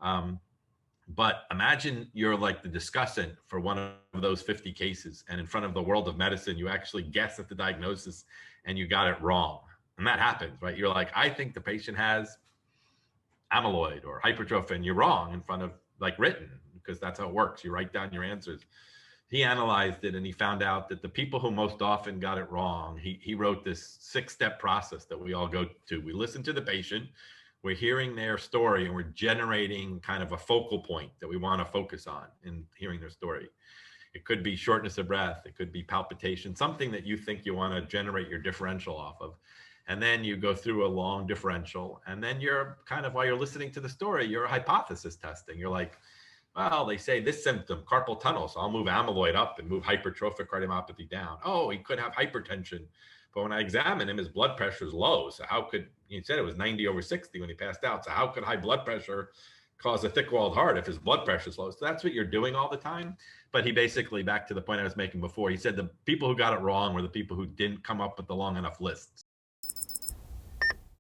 But imagine you're like the discussant for one of those 50 cases, and in front of the world of medicine, you actually guess at the diagnosis and you got it wrong. And that happens, right? You're like, I think the patient has amyloid or hypertrophy, and you're wrong in front of like written, because that's how it works. You write down your answers. He analyzed it and he found out that the people who most often got it wrong, he wrote this 6-step process that we all go to. We listen to the patient, we're hearing their story, and we're generating kind of a focal point that we want to focus on in hearing their story. It could be shortness of breath, it could be palpitation, something that you think you want to generate your differential off of. And then you go through a long differential, and then you're kind of, while you're listening to the story, you're hypothesis testing. You're like, well, they say this symptom, carpal tunnel, so I'll move amyloid up and move hypertrophic cardiomyopathy down. Oh, he could have hypertension, but when I examine him, his blood pressure is low. So how could, he said it was 90/60 when he passed out. So how could high blood pressure cause a thick-walled heart if his blood pressure is low? So that's what you're doing all the time. But he basically, back to the point I was making before, he said the people who got it wrong were the people who didn't come up with the long enough lists.